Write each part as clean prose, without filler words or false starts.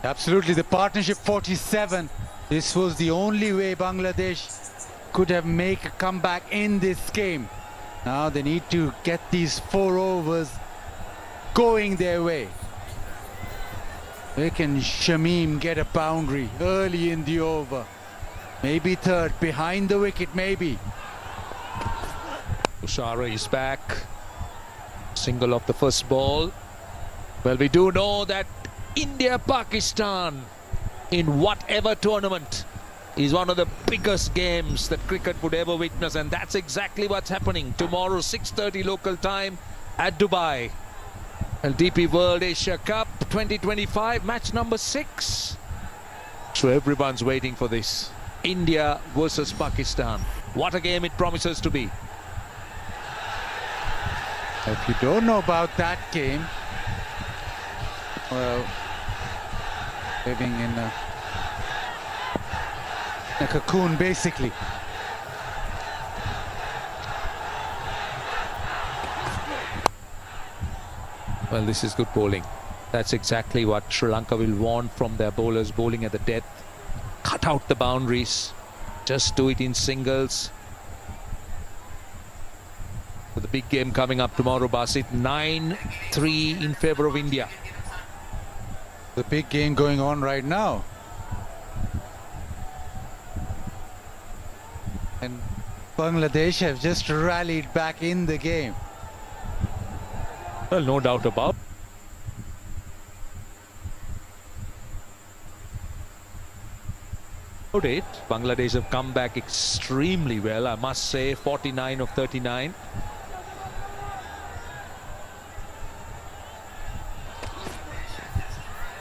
Absolutely, the partnership 47. This was the only way Bangladesh could have made a comeback in this game. Now they need to get these 4 overs going their way. Where can Shamim get a boundary early in the over? Maybe third, behind the wicket, maybe. Tushara is back. Single off the first ball. Well, we do know that India-Pakistan in whatever tournament is one of the biggest games that cricket would ever witness, and that's exactly what's happening tomorrow, 6:30 local time at Dubai. LDP World Asia Cup 2025, match number 6. So everyone's waiting for this. India versus Pakistan. What a game it promises to be. If you don't know about that game, well, living in a cocoon basically. Well, this is good bowling. That's exactly what Sri Lanka will want from their bowlers, bowling at the death. Cut out the boundaries. Just do it in singles. For the big game coming up tomorrow, Basit, 9-3 in favour of India. The big game going on right now. And Bangladesh have just rallied back in the game. Well, no doubt about it. Bangladesh have come back extremely well, I must say. 49 of 39.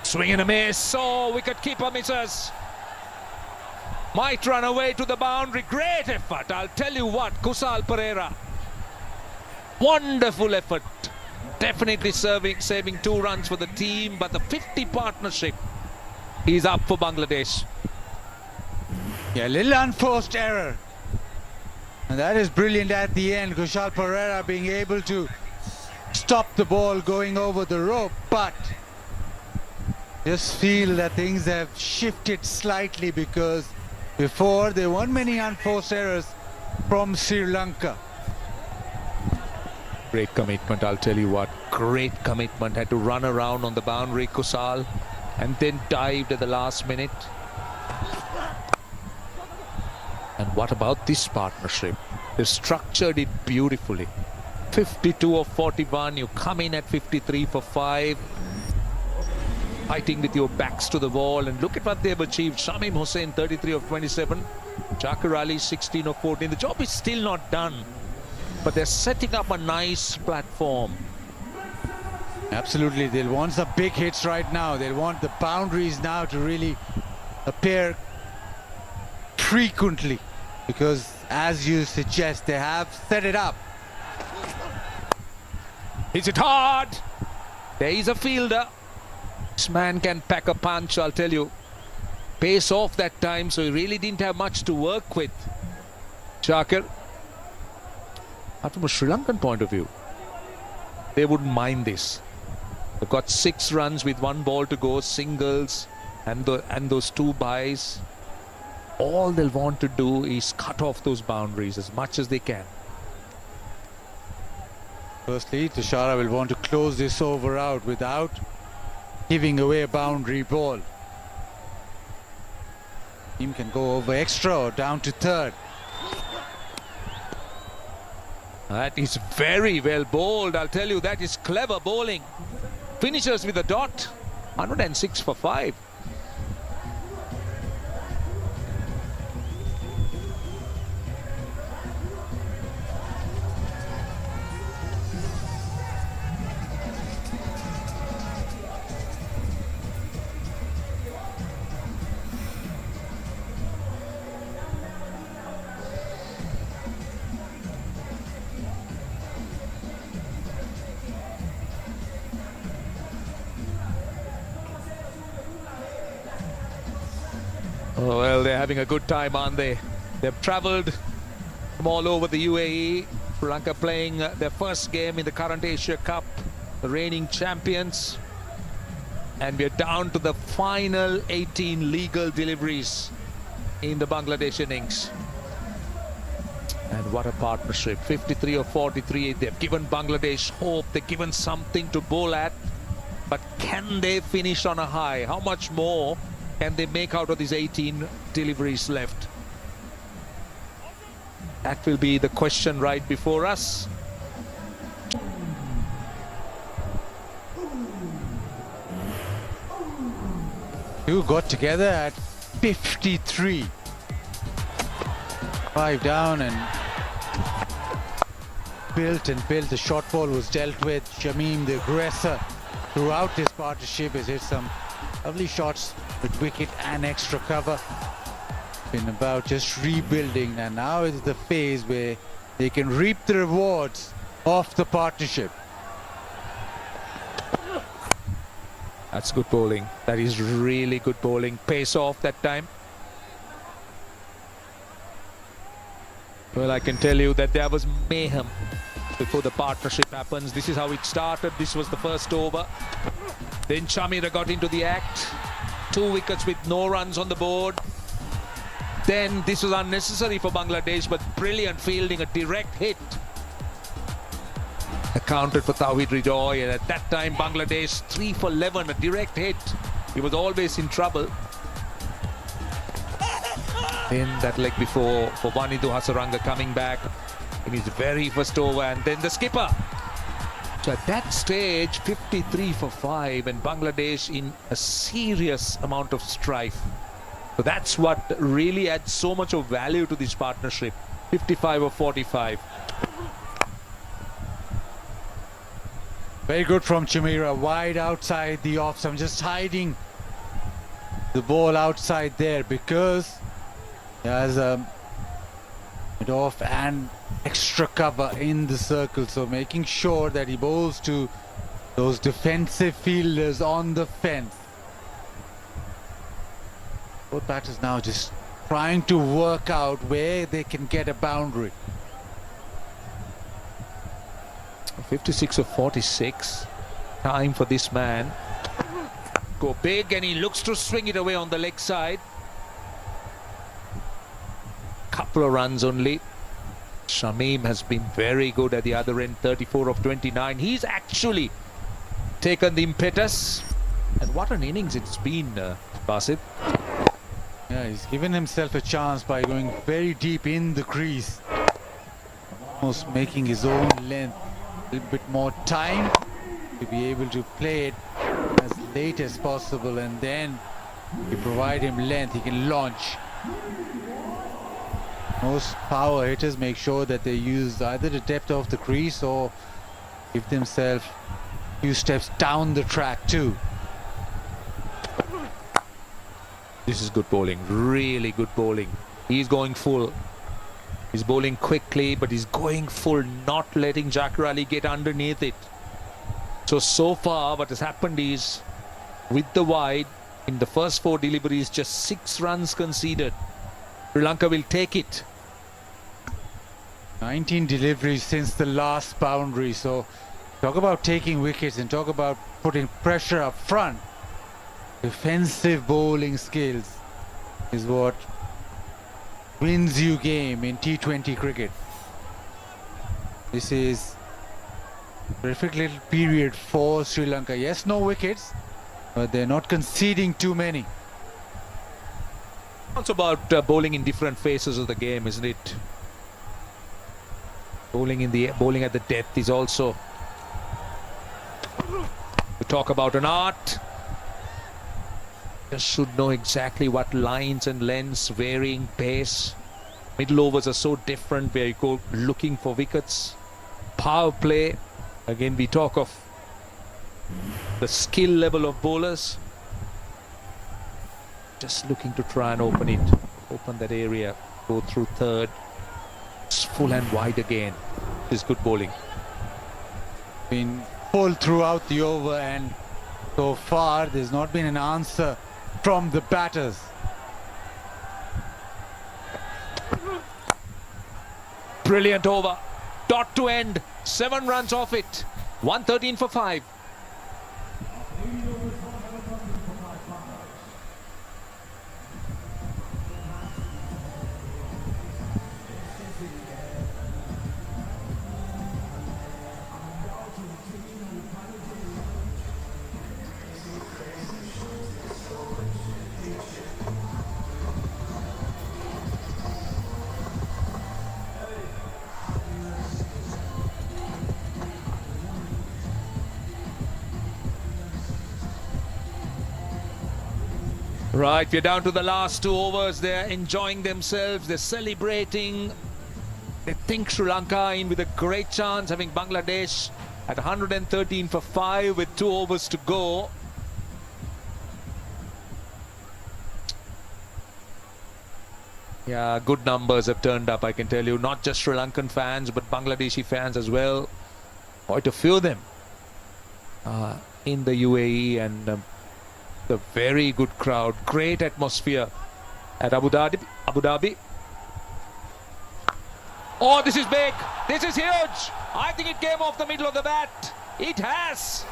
Swing and a miss. Oh, wicket-keeper misses. Might run away to the boundary. Great effort. I'll tell you what, Kusal Pereira. Wonderful effort. Definitely saving 2 runs for the team, but the 50 partnership is up for Bangladesh. Yeah, a little unforced error. And that is brilliant at the end. Kushal Pereira being able to stop the ball going over the rope, but just feel that things have shifted slightly, because before there weren't many unforced errors from Sri Lanka. Great commitment, I'll tell you what. Great commitment. Had to run around on the boundary, Kusal, and then dived at the last minute. And what about this partnership? They've structured it beautifully. 52 of 41. You come in at 53 for 5. Fighting with your backs to the wall, and look at what they've achieved. Shamim Hussain, 33 of 27. Chakar Ali, 16 of 14. The job is still not done, but they're setting up a nice platform. Absolutely, they'll want some big hits right now. They'll want the boundaries now to really appear frequently, because as you suggest, they have set it up. Hits it hard. There is a fielder. This man can pack a punch, I'll tell you. Pace off that time, so he really didn't have much to work with. Chakar. But from a Sri Lankan point of view, they wouldn't mind this. They've got 6 runs with 1 ball to go, singles, and those 2 byes. All they'll want to do is cut off those boundaries as much as they can. Firstly, Tushara will want to close this over out without giving away a boundary ball. Team can go over extra or down to third. That is very well bowled, I'll tell you. That is clever bowling. Finishes with a dot. 106 for 5. Oh, well, they're having a good time, aren't they? They've travelled from all over the UAE. Sri Lanka playing their first game in the current Asia Cup, the reigning champions. And we're down to the final 18 legal deliveries in the Bangladesh innings. And what a partnership. 53 or 43. They've given Bangladesh hope. They've given something to bowl at. But can they finish on a high? How much more can they make out of these 18 deliveries left? That will be the question right before us. Two got together at 53. 5 down and built. The short ball was dealt with. Shamim, the aggressor, throughout this partnership has hit some lovely shots with wicket and extra cover. Been about just rebuilding, and now is the phase where they can reap the rewards of the partnership. That's good bowling. That is really good bowling. Pace off that time. Well, I can tell you that there was mayhem before the partnership happens. This is how it started. This was the first over. Then Chamira got into the act. 2 wickets with no runs on the board. Then this was unnecessary for Bangladesh, but brilliant fielding, a direct hit. Accounted for Tawhid Ridoy, and at that time Bangladesh 3 for 11, a direct hit. He was always in trouble. Then that leg before for Vanidu Hasaranga coming back in his very first over, and then the skipper. So at that stage 53 for 5 and Bangladesh in a serious amount of strife. So that's what really adds so much of value to this partnership. 55 or 45. Very good from Chamira, wide outside the offs. I'm just hiding the ball outside there because he has a mid off and extra cover in the circle, so making sure that he bowls to those defensive fielders on the fence. Both batters now just trying to work out where they can get a boundary. 56 of 46. Time for this man. Go big, and he looks to swing it away on the leg side. Couple of runs only. Shamim has been very good at the other end. 34 of 29. He's actually taken the impetus. And what an innings it's been, Basit. Yeah, he's given himself a chance by going very deep in the crease. Almost making his own length. A little bit more time to be able to play it as late as possible, and then you provide him length, he can launch. Most power hitters make sure that they use either the depth of the crease or give themselves a few steps down the track too. This is good bowling, really good bowling. He's going full. He's bowling quickly, but he's going full, not letting Zakir Ali get underneath it. So far what has happened is, with the wide, in the first 4 deliveries, just 6 runs conceded. Sri Lanka will take it. 19 deliveries since the last boundary, so talk about taking wickets and talk about putting pressure up front. Defensive bowling skills is what wins you game in T20 cricket. This is a perfect little period for Sri Lanka. Yes, no wickets, but they're not conceding too many. It's about bowling in different phases of the game, isn't it? Bowling at the depth is also. We talk about an art. Just should know exactly what lines and lengths, varying pace. Middle overs are so different where you go looking for wickets. Power play, again we talk of the skill level of bowlers. Just looking to try and open that area, go through third. It's full and wide again. This is good bowling. Been full throughout the over, and so far there's not been an answer from the batters. Brilliant over. Dot to end. 7 runs off it. 113 for 5. Right, we're down to the last 2 overs. They're enjoying themselves. They're celebrating. They think Sri Lanka in with a great chance, having Bangladesh at 113 for 5 with 2 overs to go. Yeah, good numbers have turned up, I can tell you. Not just Sri Lankan fans, but Bangladeshi fans as well. Quite a few of them in the UAE, and the very good crowd. Great atmosphere at Abu Dhabi. Oh, this is big. This is huge. I think it came off the middle of the bat. It has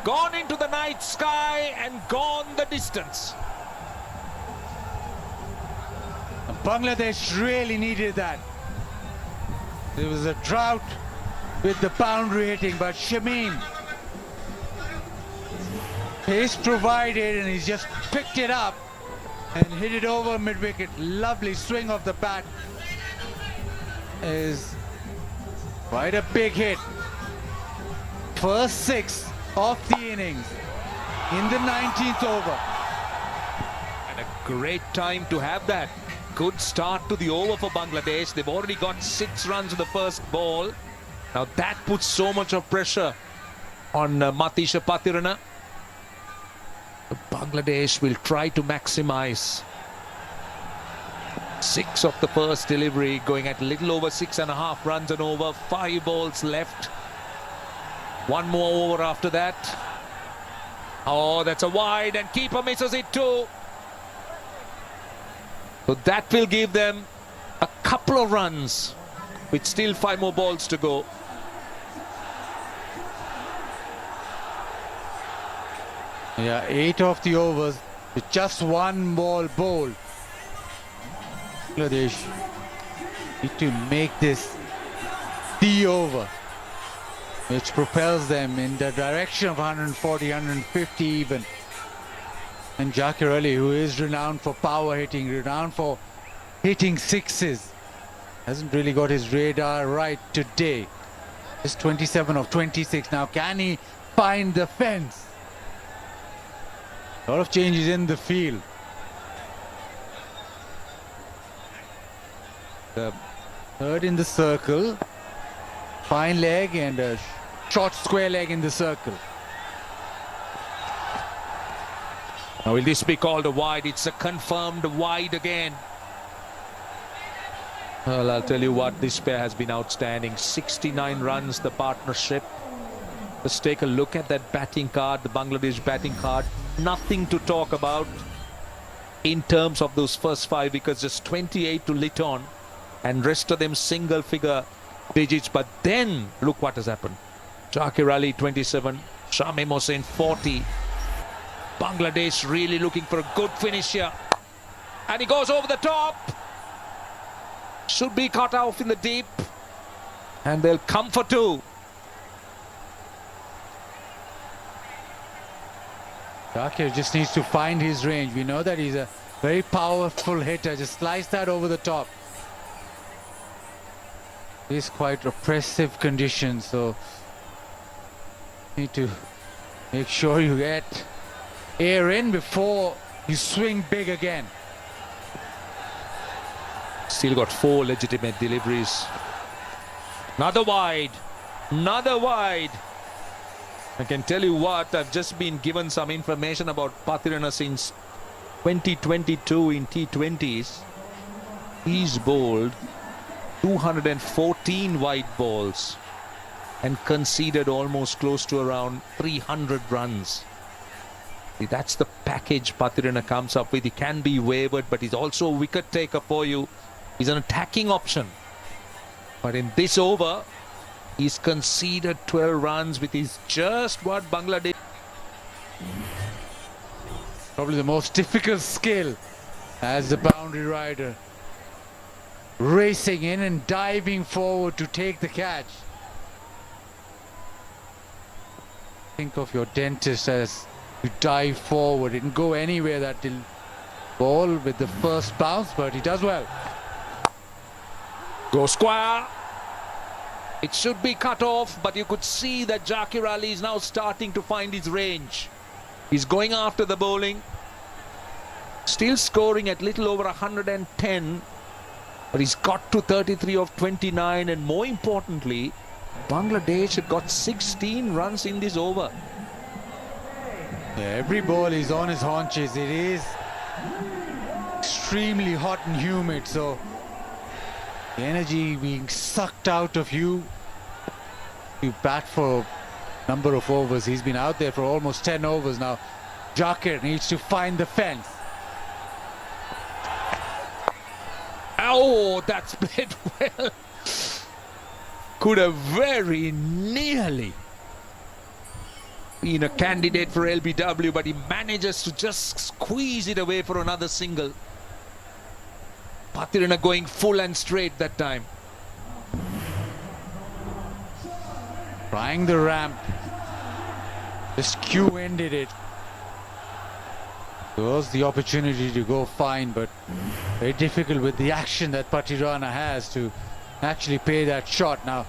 gone into the night sky and gone the distance. Bangladesh really needed that. There was a drought with the boundary hitting, but Shamim, pace provided, and he's just picked it up and hit it over mid-wicket. Lovely swing of the bat. Is quite a big hit. First 6 of the innings in the 19th over. And a great time to have that. Good start to the over for Bangladesh. They've already got 6 runs in the first ball. Now that puts so much of pressure on Matisha Pathirana. Bangladesh will try to maximize. 6 of the first delivery, going at a little over 6.5 runs and over. 5 balls left. 1 more over after that. Oh, that's a wide, and keeper misses it too. So that will give them a couple of runs with still 5 more balls to go. Yeah, 8 of the overs with just 1 ball bowled. Bangladesh need to make this the over, which propels them in the direction of 140, 150 even. And Zakir Ali, who is renowned for power hitting, renowned for hitting sixes, hasn't really got his radar right today. Just 27 of 26. Now, can he find the fence? A lot of changes in the field. The third in the circle, fine leg, and a short square leg in the circle. Now, will this be called a wide? It's a confirmed wide again. Well, I'll tell you what, this pair has been outstanding. 69 runs, the partnership. Let's take a look at that batting card, the Bangladesh batting card. Nothing to talk about in terms of those first 5 wickets, just 28 to Litton, and rest of them single figure digits. But then look what has happened. Zakir Ali 27, Shamim Hossain 40. Bangladesh really looking for a good finish here, and he goes over the top. Should be cut off in the deep, and they'll come for 2. Zakir just needs to find his range. We know that he's a very powerful hitter. Just slice that over the top. It's quite oppressive conditions, so need to make sure you get air in before you swing big again. Still got 4 legitimate deliveries. Another wide. Another wide. I can tell you what, I've just been given some information about Pathirana since 2022 in T20s. He's bowled 214 wide balls and conceded almost close to around 300 runs. See, that's the package Pathirana comes up with. He can be wavered, but he's also a wicket taker for you. He's an attacking option. But in this over, he's conceded 12 runs, which is just what Bangladesh. Probably the most difficult skill as the boundary rider. Racing in and diving forward to take the catch. Think of your dentist as you dive forward. It can go anywhere, that ball with the first bounce, but he does well. Go square. It should be cut off, but you could see that Zakir Ali is now starting to find his range. He's going after the bowling. Still scoring at little over 110. But he's got to 33 of 29, and more importantly, Bangladesh had got 16 runs in this over. Yeah, every ball is on his haunches. It is extremely hot and humid, so the energy being sucked out of you. You bat for a number of overs. He's been out there for almost 10 overs now. Jakir needs to find the fence. Oh, that's played well. Could have very nearly been a candidate for LBW, but he manages to just squeeze it away for another single. Pathirana going full and straight that time. Trying the ramp. The skew ended it. There was the opportunity to go fine, but very difficult with the action that Pathirana has to actually pay that shot. Now,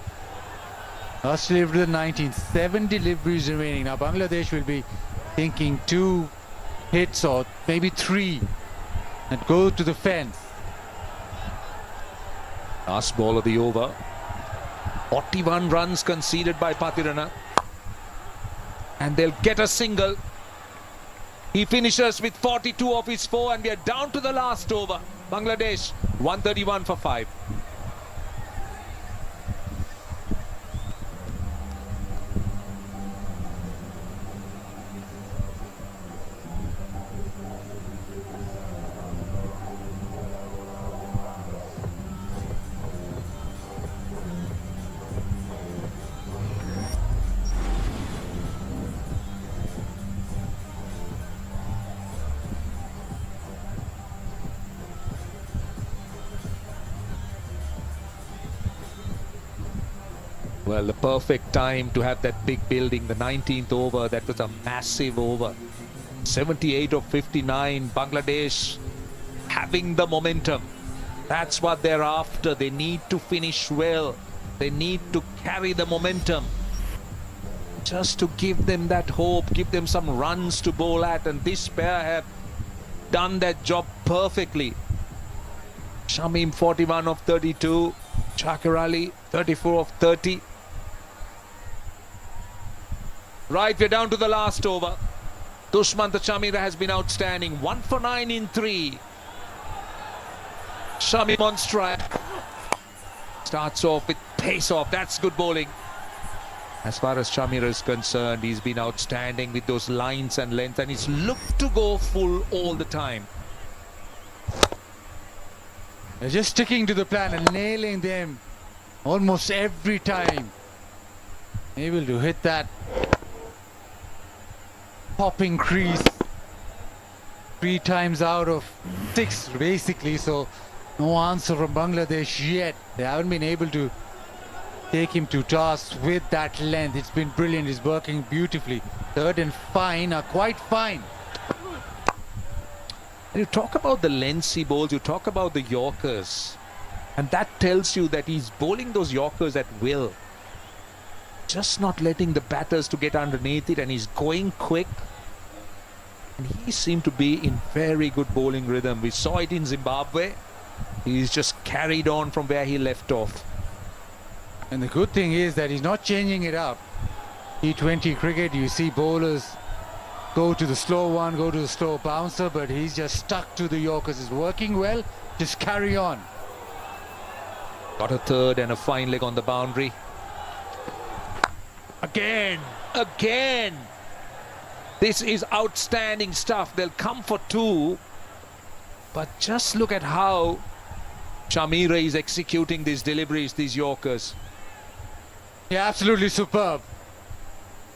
last delivery to the 19th, 7 deliveries remaining. Now, Bangladesh will be thinking 2 hits or maybe 3 and go to the fence. Last ball of the over. 41 runs conceded by Pathirana. And they'll get a single. He finishes with 42 of his 4, and we are down to the last over. Bangladesh 131 for 5. Well, the perfect time to have that big building, the 19th over. That was a massive over. 78 of 59. Bangladesh having the momentum. That's what they're after. They need to finish well. They need to carry the momentum. Just to give them that hope, give them some runs to bowl at. And this pair have done that job perfectly. Shamim 41 of 32. Jakir Ali 34 of 30. Right, we're down to the last over. Dushmantha Chameera has been outstanding. 1 for 9 in 3. Shamim on strike. Starts off with pace off. That's good bowling. As far as Chameera is concerned, he's been outstanding with those lines and length, and he's looked to go full all the time. They're just sticking to the plan and nailing them almost every time. Able to hit that popping crease 3 times out of 6 basically, so no answer from Bangladesh yet. They haven't been able to take him to task with that length. It's been brilliant. He's working beautifully. Third and fine are quite fine. You talk about the lengths he bowls, you talk about the Yorkers, and that tells you that he's bowling those Yorkers at will. Just not letting the batters to get underneath it, and he's going quick. And he seemed to be in very good bowling rhythm. We saw it in Zimbabwe. He's just carried on from where he left off. And the good thing is that he's not changing it up. T20 cricket, you see bowlers go to the slow one, go to the slow bouncer, but he's just stuck to the Yorkers. It's working well, just carry on. Got a third and a fine leg on the boundary. Again. This is outstanding stuff. They'll come for 2. But just look at how Chameera is executing these deliveries, these Yorkers. Yeah, absolutely superb.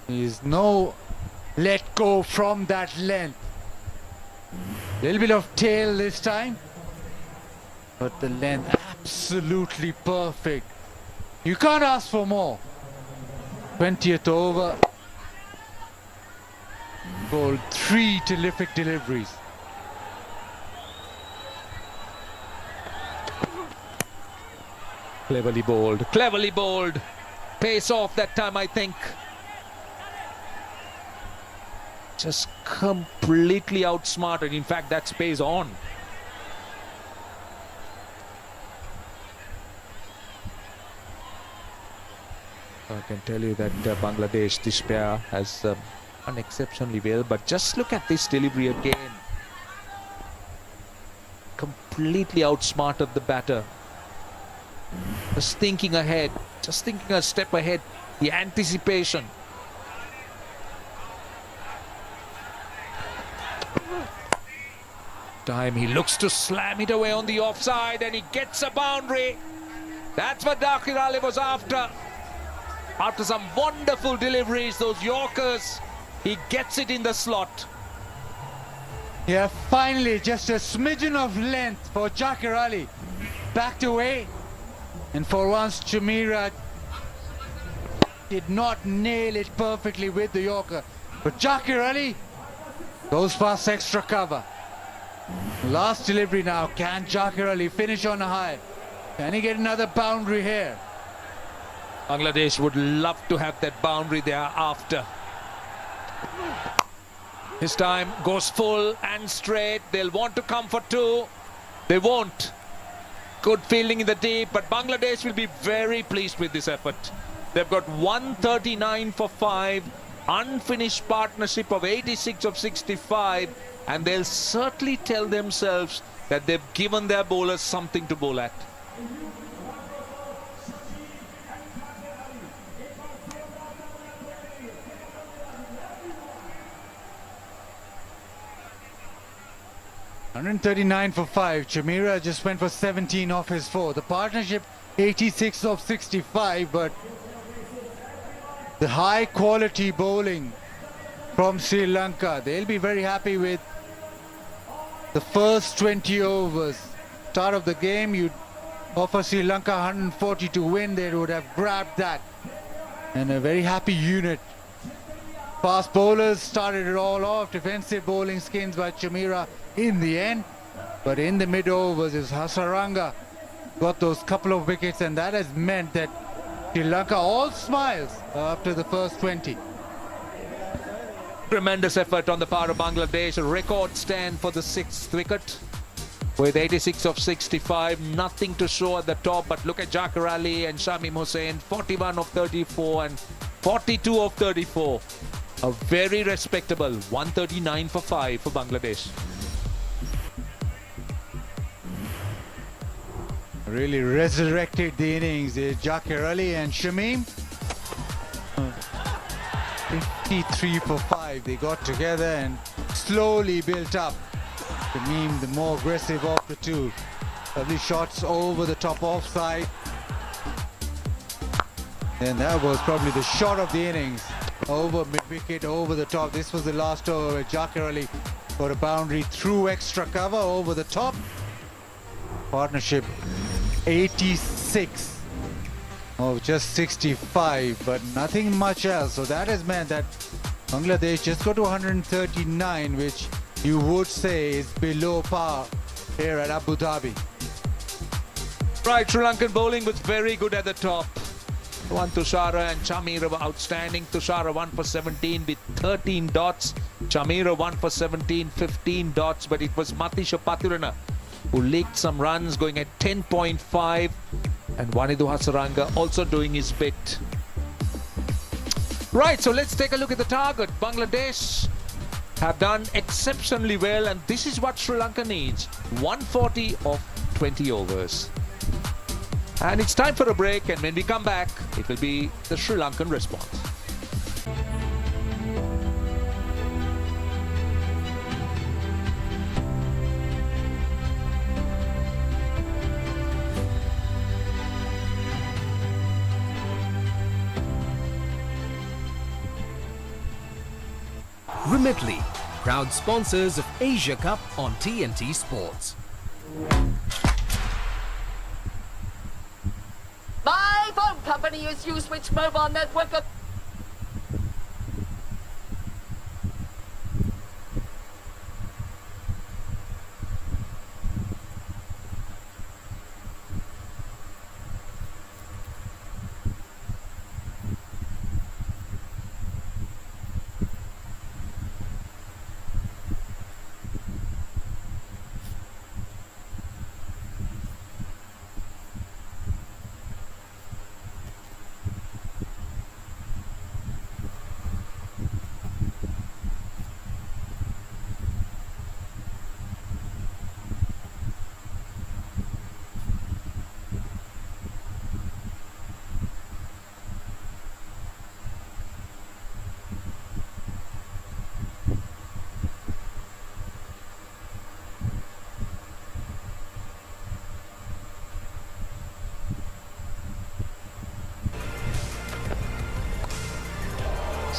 There's no let go from that length. Little bit of tail this time, but the length absolutely perfect. You can't ask for more. 20th over. Bowled 3 terrific deliveries. Cleverly bowled. Cleverly bowled. Pace off that time, I think. just completely outsmarted. In fact, that space on. I can tell you that Bangladesh, this pair has done exceptionally well. But just look at this delivery again. Completely outsmarted the batter. Just thinking ahead, just thinking a step ahead. The anticipation. Time he looks to slam it away on the offside and he gets a boundary. That's what Zakir Ali was after. After some wonderful deliveries, those Yorkers, he gets it in the slot. Yeah, finally, just a smidgen of length for Zakir Ali. Backed away. And for once, Chamira did not nail it perfectly with the Yorker. But Zakir Ali goes past extra cover. Last delivery now. Can Zakir Ali finish on a high? Can he get another boundary here? Bangladesh would love to have that boundary there after. This time goes full and straight. They'll want to come for two. They won't. Good fielding in the deep, but Bangladesh will be very pleased with this effort. They've got 139 for 5, unfinished partnership of 86 of 65, and they'll certainly tell themselves that they've given their bowlers something to bowl at. $139 for 5. Chamira just went for 17 off his 4. The partnership 86 of 65, but the high quality bowling from Sri Lanka, they'll be very happy with the first 20 overs. Start of the game, you'd offer Sri Lanka 140 to win, they would have grabbed that. And a very happy unit. Fast bowlers started it all off. Defensive bowling skins by Chamira in the end. But in the mid overs, is Hasaranga got those couple of wickets, and that has meant that Sri Lanka all smiles after the first 20. Tremendous effort on the part of Bangladesh. A record stand for the 6th wicket with 86 of 65. Nothing to show at the top, but look at Zakir Ali and Shamim Hussain. 41 of 34 and 42 of 34. A very respectable 139 for 5 for Bangladesh. Really resurrected the innings. Zakir Ali and Shamim. 53 for 5. They got together and slowly built up. Shamim, the more aggressive of the two. Lovely shots over the top offside. And that was probably the shot of the innings. Over mid-wicket, over the top. This was the last over where Zakir Ali got a boundary through extra cover over the top. Partnership 86 of just 65, but nothing much else. So that has meant that Bangladesh just got to 139, which you would say is below par here at Abu Dhabi. Right, Sri Lankan bowling was very good at the top. One Tushara and Chamira were outstanding. Tushara 1 for 17 with 13 dots. Chamira 1 for 17, 15 dots. But it was Matisha Pathurana who leaked some runs, going at 10.5. And Wanidu Hasaranga also doing his bit. Right, so let's take a look at the target. Bangladesh have done exceptionally well, and this is what Sri Lanka needs. 140 of 20 overs. And it's time for a break, and when we come back, it will be the Sri Lankan response. Remitly, proud sponsors of Asia Cup on TNT Sports. My phone company is Uswitch Mobile Network of...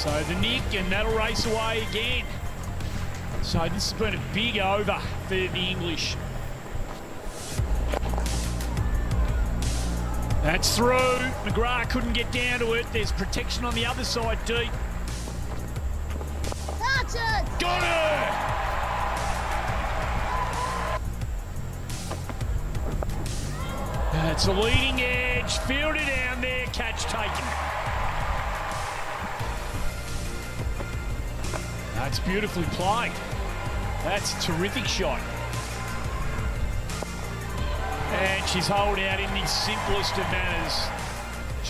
So the nick, and that'll race away again. So this has been a big over for the English. That's through. McGrath couldn't get down to it. There's protection on the other side, deep. Got her! That's a leading edge. Fielded down there. Catch taken. That's beautifully played. That's a terrific shot. And she's holed out in the simplest of manners.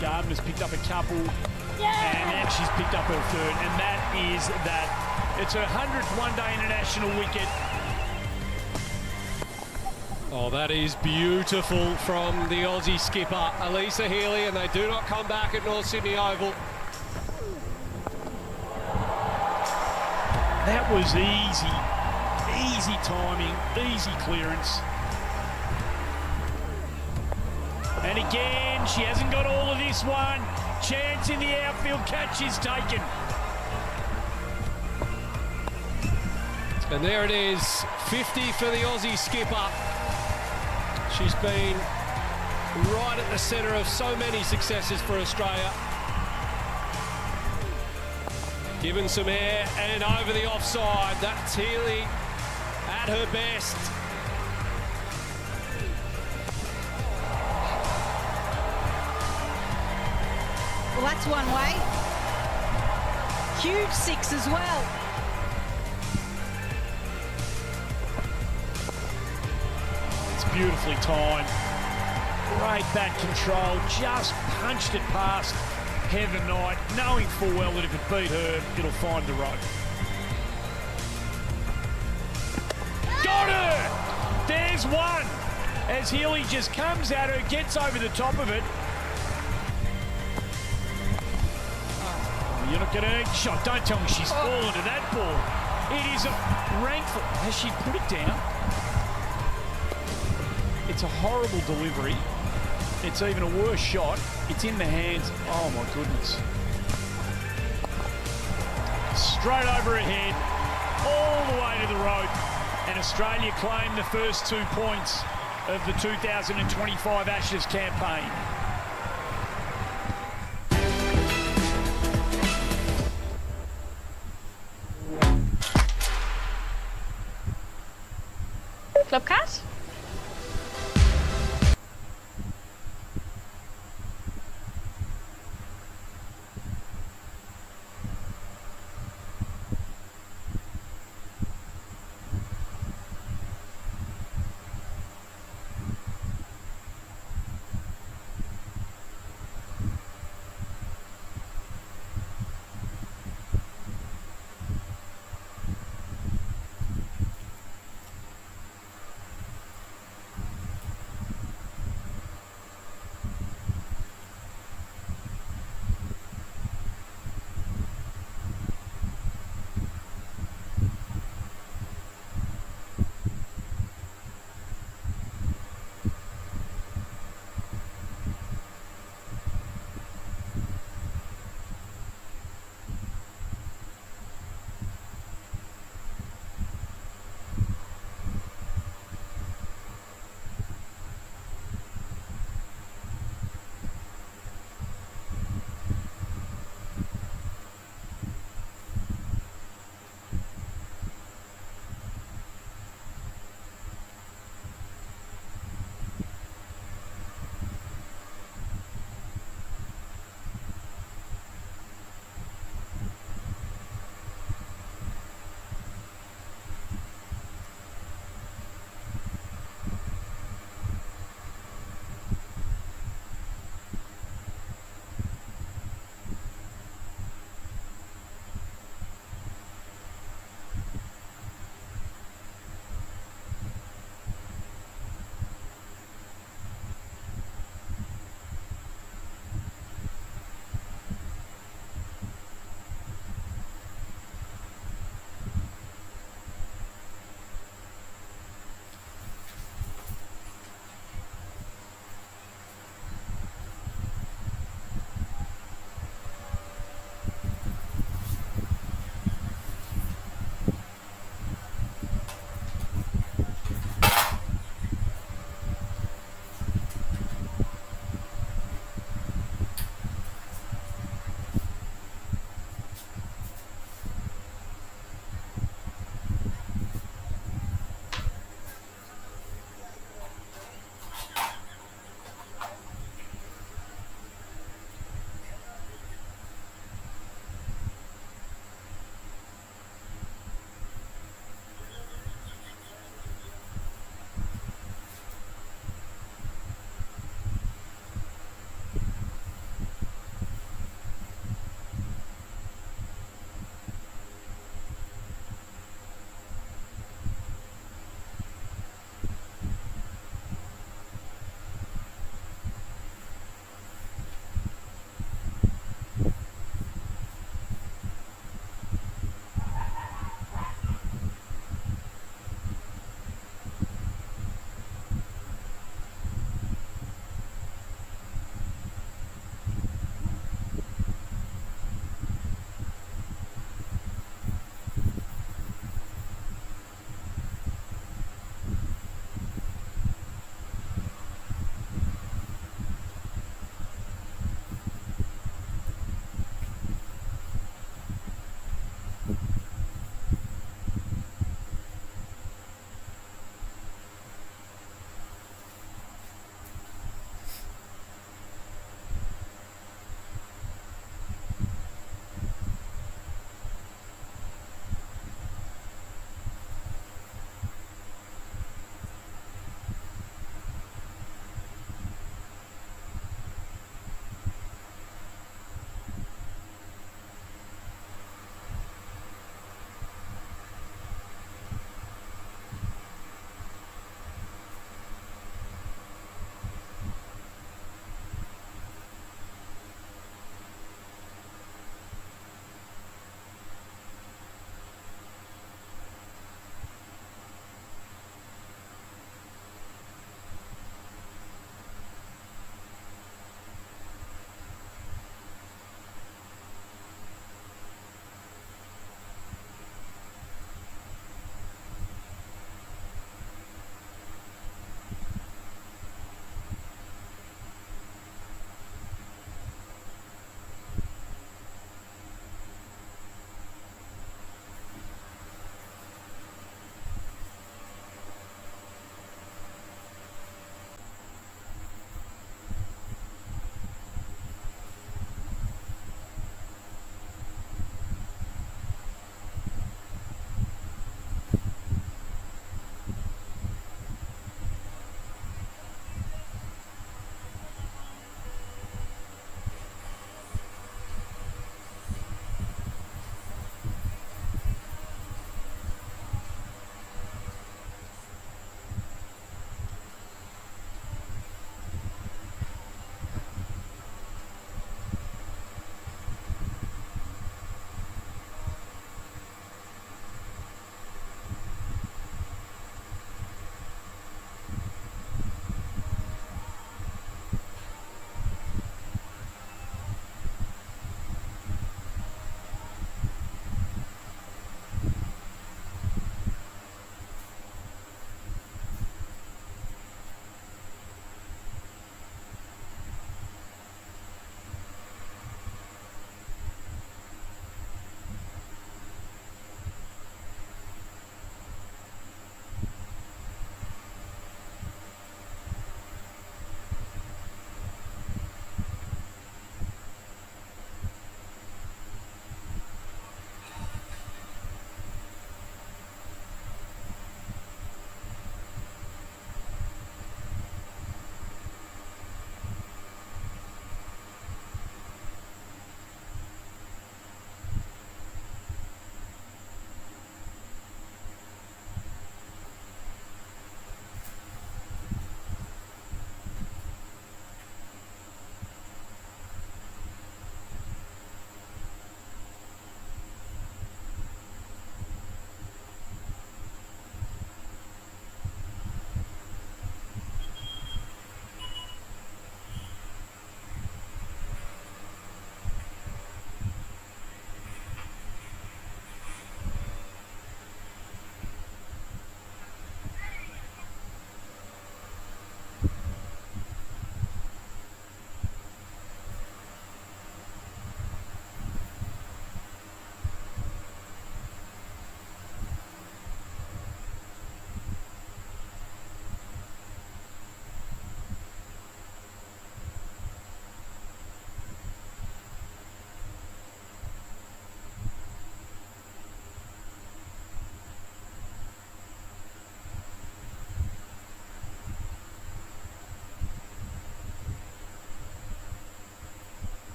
Gardner's picked up a couple, and then she's picked up her third, and that is that. It's her 100th one-day international wicket. Oh, that is beautiful from the Aussie skipper, Elisa Healy, and they do not come back at North Sydney Oval. That was easy. Easy timing, easy clearance. And again, she hasn't got all of this one. Chance in the outfield, catch is taken. And there it is, 50 for the Aussie skipper. She's been right at the centre of so many successes for Australia. Given some air and over the offside. That's Healy at her best. Well, that's one way. Huge six as well. It's beautifully timed. Great bat control, just punched it past Heather Knight, knowing full well that if it beat her, it'll find the rope. Got her! There's one! As Healy just comes at her, gets over the top of it. You're not going to shot. Don't tell me she's fallen to that ball. It is a rankful. Has she put it down? It's a horrible delivery. It's even a worse shot. It's in the hands. Oh my goodness. Straight over her head, all the way to the rope. And Australia claim the first 2 points of the 2025 Ashes campaign. Club Cat?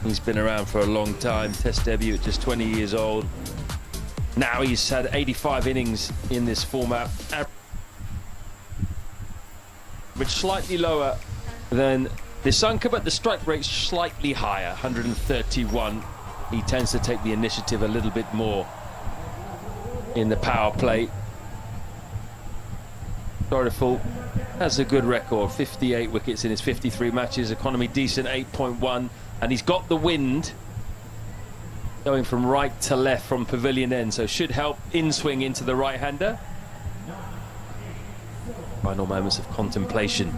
He's been around for a long time. Test debut at just 20 years old. Now he's had 85 innings in this format. Average slightly lower than Lanka, but the strike rate's slightly higher, 131. He tends to take the initiative a little bit more in the power play. Sorrowful has a good record, 58 wickets in his 53 matches, economy decent, 8.1, and he's got the wind going from right to left from pavilion end, so should help in swing into the right-hander. Final moments of contemplation.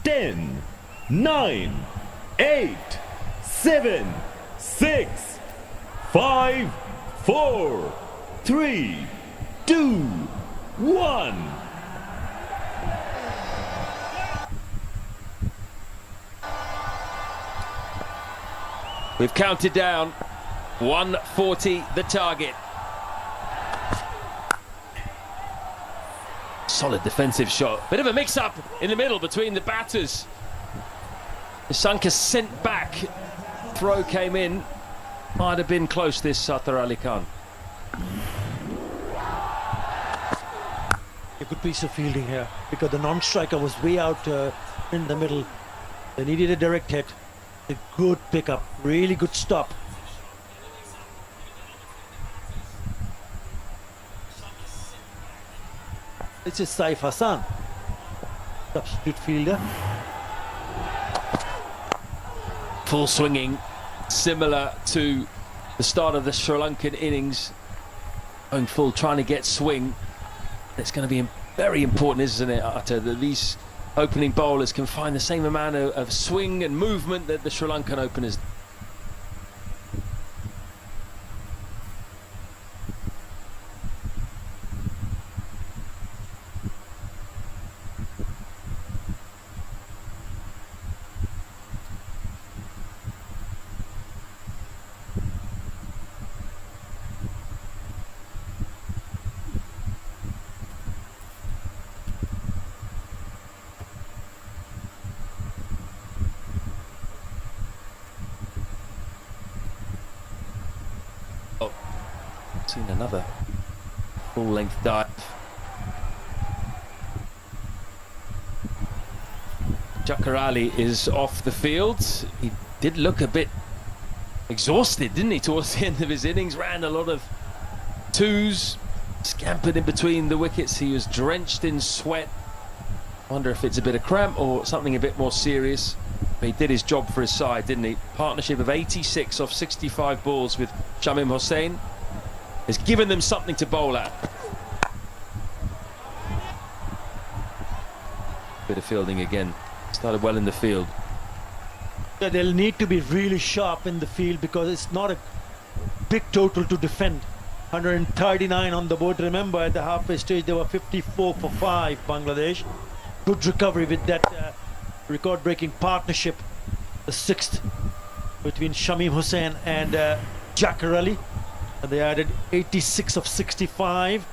10, 9, 8, 7, 6, 5, 4, 3, 2, 1. We've counted down. 140 the target. Solid defensive shot. Bit of a mix-up in the middle between the batters. Lanka sent back. Throw came in. Might have been close, this Sattar Ali Khan. A good piece of fielding here because the non-striker was way out in the middle. They needed a direct hit. A good pickup, really good stop. This is Saif Hassan, substitute fielder. Full swinging, similar to the start of the Sri Lankan innings. Going full, trying to get swing. It's going to be very important, isn't it, Atta, that these opening bowlers can find the same amount of swing and movement that the Sri Lankan openers. Oh, seen another full-length dive. Jacker Ali is off the field. He did look a bit exhausted, didn't he, towards the end of his innings? Ran a lot of twos, scampered in between the wickets. He was drenched in sweat. Wonder if it's a bit of cramp or something a bit more serious. But he did his job for his side, didn't he? Partnership of 86 off 65 balls with Shamim Hossain has given them something to bowl at. Bit of fielding again. Started well in the field. Yeah, they'll need to be really sharp in the field because it's not a big total to defend. 139 on the board. Remember, at the halfway stage, they were 54 for 5, Bangladesh. Good recovery with that record-breaking partnership, the 6th between Shamim Hossain and Jacker Ali. And they added 86 of 65.